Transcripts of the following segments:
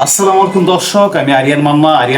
আসসালামু আলাইকুম দর্শক, আমি আরিয়ান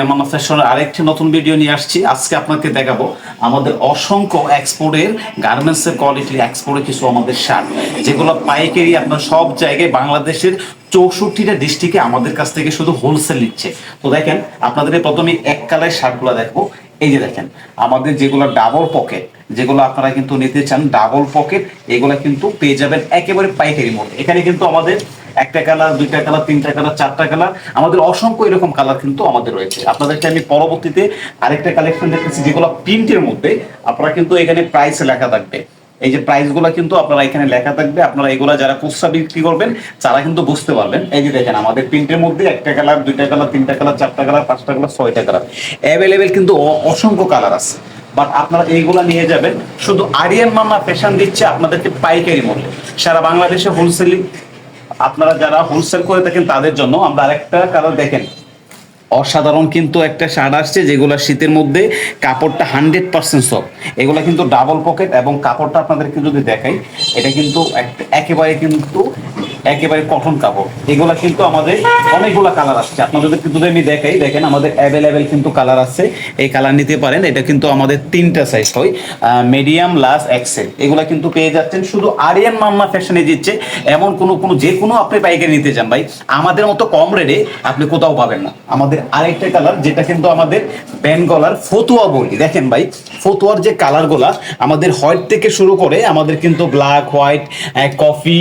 মান্না ফ্যাশনের আরেকটি নতুন ভিডিও নিয়ে আসছি। আজকে আপনাকে দেখাবো আমাদের অসংখ্য এক্সপোর্টের গার্মেন্টসের কোয়ালিটির এক্সপোর্টের কিছু আমাদের শার্ট, যেগুলো পাইকারি আপনার সব জায়গায় বাংলাদেশের 64টা ডিস্ট্রিক্টে আমাদের কাছ থেকে শুধু হোলসেল নিচ্ছে। তো দেখেন, আপনাদের প্রথমে এক কালারের শার্টগুলো দেখবো। এই যে দেখেন, আমাদের যেগুলো ডাবল পকেট, যেগুলো আপনারা কিন্তু নিতে চান ডাবল পকেট, এগুলো কিন্তু পেয়ে যাবেন একেবারে পাইকারি মধ্যে। এখানে কিন্তু আমাদের একটা কালার, দুইটা কালার, তিনটা কালার, চারটা কালার, আমাদের অসংখ্য এরকম কালার কিন্তু আমাদের রয়েছে। আপনাদেরকে আমি পরবর্তীতে আরেকটা কালেকশন দেখতেছি, যেগুলো প্রিন্টের মধ্যে আপনারা কিন্তু এখানে প্রাইস লেখা থাকবে। এই যে প্রাইস গুলা কিন্তু আপনারা এখানে লেখা থাকবে, আপনারা এগুলা যারা খুচরা বিক্রি করবেন তারা কিন্তু বুঝতে পারবেন। এই যে দেখেন, আমাদের প্রিন্টের মধ্যে একটা কালার, দুইটা কালার, তিনটা কালার, চারটা কালার, পাঁচটা কালার, ছয়টা কালার অ্যাভেলেবেল কিন্তু অসংখ্য কালার আছে। বাট আপনারা এইগুলা নিয়ে যাবেন, শুধু আরিয়ান মান্না ফ্যাশন দিচ্ছে আপনাদেরকে পাইকারি মূল্যে সারা বাংলাদেশে হোলসেলিং। আপনারা যারা হোলসেল করে থাকেন তাদের জন্য আমরা আরেকটা কালার দেখেন, অসাধারণ কিন্তু একটা শার্ট আসছে, যেগুলো শীতের মধ্যে কাপড়টা 100% সফট। এগুলো কিন্তু ডাবল পকেট এবং কাপড়টা আপনাদেরকে যদি দেখাই, এটা কিন্তু একেবারে কটন কাপড়। এগুলা কিন্তু আমাদের অনেকগুলো কালার আসছে, আপনাদেরকে যদি আমি দেখাই, দেখেন আমাদের অ্যাভেলেবেল কিন্তু কালার আছে। এই কালার নিতে পারেন। এটা কিন্তু আমাদের তিনটা সাইজ হয়, মিডিয়াম, লার্জ, এক্সেল। এগুলা কিন্তু পেয়ে যাচ্ছেন শুধু আরিয়ান মান্না ফ্যাশনে দিচ্ছে। এমন যে কোনো আপনি পাইকারি নিতে চান ভাই, আমাদের মতো কম রেটে আপনি কোথাও পাবেন না। আমাদের আরেকটা কালার, যেটা কিন্তু আমাদের বেঙ্গলার ফতুয়া বলি, দেখেন ভাই, ফতুয়ার যে কালারগুলা আমাদের হোয়াইট থেকে শুরু করে আমাদের কিন্তু ব্ল্যাক, হোয়াইট, কফি,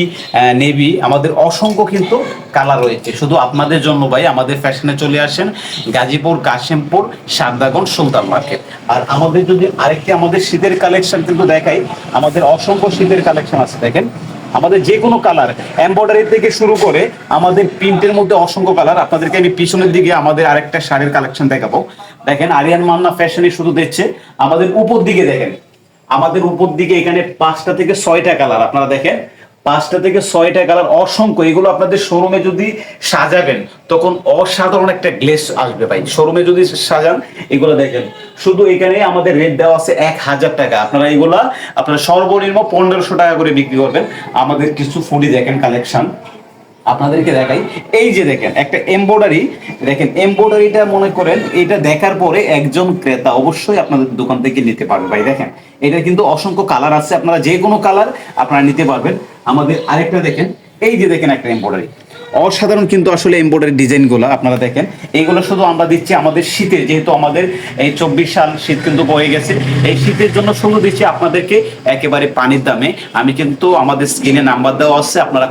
নেভি, আমাদের অসংখ্য কিন্তু কালার রয়েছে শুধু আপনাদের জন্য ভাই। আমাদের ফ্যাশনে চলে আসেন গাজীপুর, কাশিমপুর, সারদাগঞ্জ, সুলতান মার্কেট। আর আমাদের যদি আরেকটি আমাদের শীতের কালেকশন কিন্তু দেখাই, আমাদের অসংখ্য শীতের কালেকশন আছে। দেখেন, আমাদের যে কোনো কালার, এমব্রয়ডারি থেকে শুরু করে আমাদের প্রিন্টের মধ্যে অসংখ্য কালার। আপনাদেরকে আমি পিছনের দিকে আমাদের আরেকটা শাড়ির কালেকশন দেখাবো। দেখেন, আরিয়ান মান্না ফ্যাশনই শুধু দিচ্ছে। আমাদের উপর দিকে দেখেন, আমাদের উপর দিকে এখানে 5টা থেকে 6টা কালার, আপনারা দেখেন 5টা থেকে 6টা কালার অসংখ্য। এগুলো আপনাদের শোরুমে যদি সাজাবেন তখন অসাধারণ একটা গ্লেস আসবে ভাই। শোরুমে যদি সাজান, এগুলো দেখেন, শুধু এখানে আমাদের রেট দেওয়া আছে 1000 টাকা। আপনারা এগুলা আপনারা সর্বনিম্ন 1500 টাকা করে বিক্রি করবেন। আমাদের কিছু ফুডি দেখেন কালেকশন আপনাদেরকে দেখাই। এই যে দেখেন একটা এমব্রয়ডারি, দেখেন এমব্রয়ডারিটা মনে করেন এটা দেখার পরে একজন ক্রেতা অবশ্যই আপনাদের দোকান থেকে নিতে পারবে ভাই। দেখেন, এটা কিন্তু অসংখ্য কালার আছে, আপনারা যে কোনো কালার আপনারা নিতে পারবেন। আমাদের আরেকটা দেখেন, এই যে দেখেন একটা এমব্রয়ডারি, অসাধারণ কিন্তু আসলে এমব্রয়ডারি ডিজাইনগুলো আপনারা দেখেন। এইগুলো শুধু আমরা দিচ্ছি আমাদের শীতে, যেহেতু আমাদের এই 24 সাল শীত কিন্তু বয়ে গেছে, এই শীতের জন্য শুধু দিচ্ছি আপনাদেরকে একেবারে পানির দামে। আমি কিন্তু আমাদের স্ক্রিনে নাম্বার দেওয়া আছে, আপনারা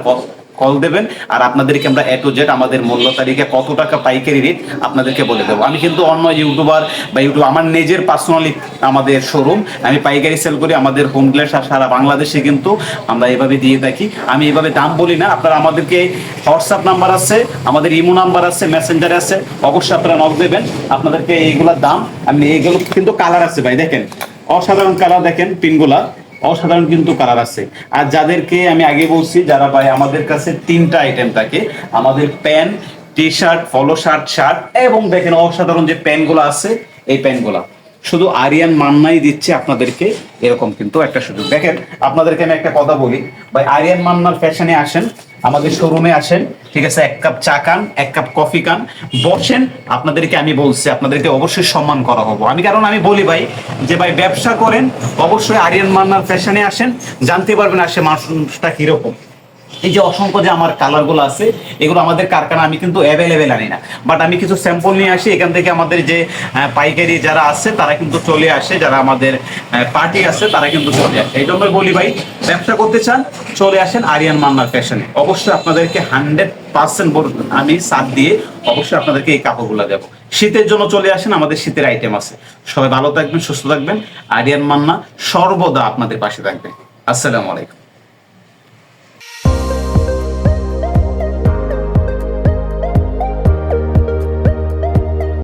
কল দেবেন আর আপনাদেরকে আমরা এ টু জেড আমাদের মূল্য তালিকা কত টাকা পাইকারি রেট আপনাদেরকে বলে দেবো। আমি কিন্তু অন্য ইউটিউবার বা আমার নিজের পার্সোনালি আমাদের শোরুম, আমি পাইকারি সেল করি। আমাদের হোম গ্লেস সারা বাংলাদেশে কিন্তু আমরা এভাবে দিয়ে থাকি। আমি এভাবে দাম বলি না। আপনারা আমাদেরকে হোয়াটসঅ্যাপ নাম্বার আছে, আমাদের ইমো নাম্বার আছে, মেসেঞ্জার আছে, অবশ্যই আপনারা নক দেবেন। আপনাদেরকে এইগুলোর দাম, আমি এইগুলো কিন্তু কালার আছে ভাই, দেখেন অসাধারণ কালার, দেখেন পিনগুলা অসাধারণ কিন্তু কালার আছে। আর যাদেরকে আমি আগে বলছি, যারা ভাই আমাদের কাছে 3টা আইটেম থাকে, আমাদের pant, T shirt, follow shirt, shirt, এবং দেখেন অসাধারণ যে প্যান্টগুলো আছে, এই প্যান্টগুলা শুধু আরিয়ান মান্নাই দিচ্ছে আপনাদেরকে এরকম কিন্তু একটা সুযোগ। দেখেন, আপনাদেরকে আমি একটা কথা বলি ভাই, আরিয়ান মান্নার ফ্যাশনে আসেন, আমাদের শোরুমে আসেন, ঠিক আছে, 1 কাপ চা খান, 1 কাপ কফি খান, বসেন। আপনাদেরকে আমি বলছি, আপনাদেরকে অবশ্যই সম্মান করা হবো আমি। কারণ আমি বলি ভাই, যে ভাই ব্যবসা করেন অবশ্যই আরিয়ান মান্নার ফ্যাশনে আসেন, জানতে পারবেন আসে মানুষটা কিরকম। এই যে অসংখ্য যে আমার কালারগুলো আছে, এগুলো আমাদের কারখানা, আমি কিন্তু অ্যাভেলেবেল আনি না, বাট আমি কিছু স্যাম্পল নিয়ে আসি এখান থেকে। আমাদের যে পাইকারি যারা আছে তারা কিন্তু চলে আসে, যারা আমাদের পার্টি আছে তারা কিন্তু চলে আসে। এই জন্যই বলি ভাই, ব্যবসা করতে চান চলে আসেন আরিয়ান মান্নার ফ্যাশনে। অবশ্যই আপনাদেরকে 100% আমি সাথ দিয়ে অবশ্যই আপনাদেরকে এই কাপড়গুলো দেবো। শীতের জন্য চলে আসেন, আমাদের শীতের আইটেম আছে। সবাই ভালো থাকবেন, সুস্থ থাকবেন। আরিয়ান মান্না সর্বদা আপনাদের পাশে থাকবে। আসসালামু আলাইকুম।